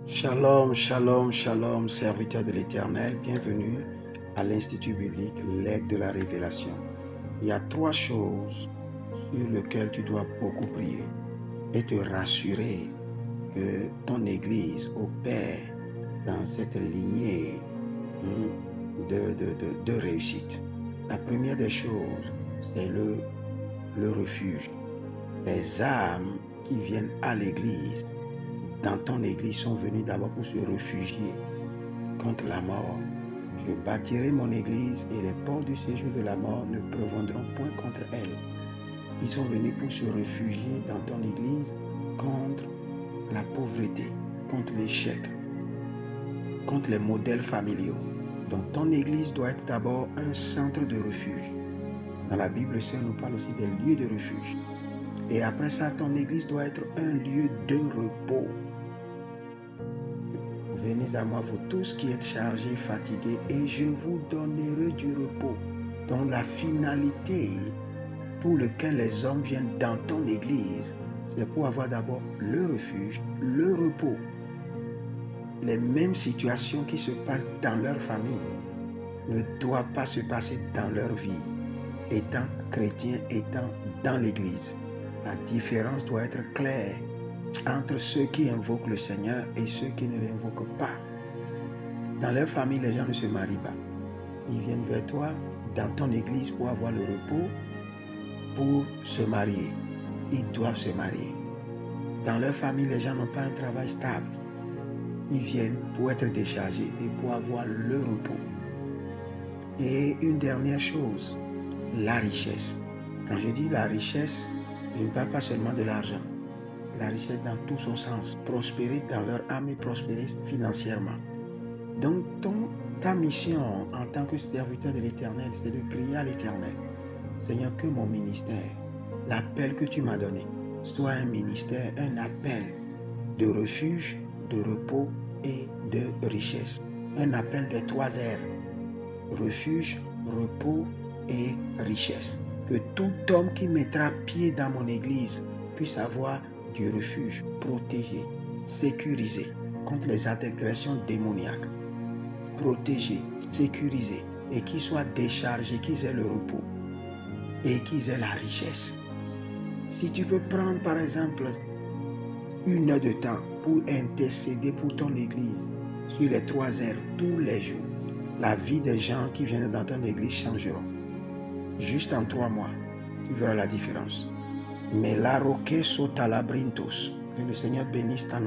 Shalom, shalom, shalom, serviteur de l'Éternel, bienvenue à l'Institut biblique, l'aide de la révélation. Il y a 3 choses sur lesquelles tu dois beaucoup prier et te rassurer que ton Église opère dans cette lignée de réussite. La première des choses, c'est le refuge. Les âmes qui viennent à l'Église, dans ton Église, sont venues d'abord pour se réfugier contre la mort. Je bâtirai mon Église et les portes du séjour de la mort ne prévaudront point contre elle. Ils sont venus pour se réfugier dans ton Église contre la pauvreté, contre l'échec, contre les modèles familiaux. Donc ton Église doit être d'abord un centre de refuge. Dans la Bible, le Seigneur nous parle aussi des lieux de refuge. Et après ça, ton Église doit être un lieu de repos. Venez à moi, vous tous qui êtes chargés, fatigués, et je vous donnerai du repos. Donc la finalité pour laquelle les hommes viennent dans ton Église, c'est pour avoir d'abord le refuge, le repos. Les mêmes situations qui se passent dans leur famille ne doivent pas se passer dans leur vie, étant chrétiens, étant dans l'Église. La différence doit être claire entre ceux qui invoquent le Seigneur et ceux qui ne l'invoquent pas. Dans leur famille, les gens ne se marient pas. Ils viennent vers toi, dans ton Église, pour avoir le repos, pour se marier. Ils doivent se marier. Dans leur famille, les gens n'ont pas un travail stable. Ils viennent pour être déchargés et pour avoir le repos. Et une dernière chose, la richesse. Quand je dis la richesse, je ne parle pas seulement de l'argent. La richesse dans tout son sens, prospérer dans leur âme et prospérer financièrement. Donc ta mission en tant que serviteur de l'Éternel, c'est de crier à l'Éternel: Seigneur, que mon ministère, l'appel que tu m'as donné, soit un ministère, un appel de refuge, de repos et de richesse. Un appel des 3 R: refuge, repos et richesse. Que tout homme qui mettra pied dans mon Église puisse avoir du refuge, protégé, sécurisé contre les agressions démoniaques, protégé, sécurisé, et qu'ils soient déchargés, qu'ils aient le repos et qu'ils aient la richesse. Si tu peux prendre par exemple 1 heure de temps pour intercéder pour ton Église sur les 3 R tous les jours, la vie des gens qui viennent dans ton Église changeront. Juste en 3 mois, tu verras la différence. Mais la roque sota labrintos. Que le Seigneur bénisse ta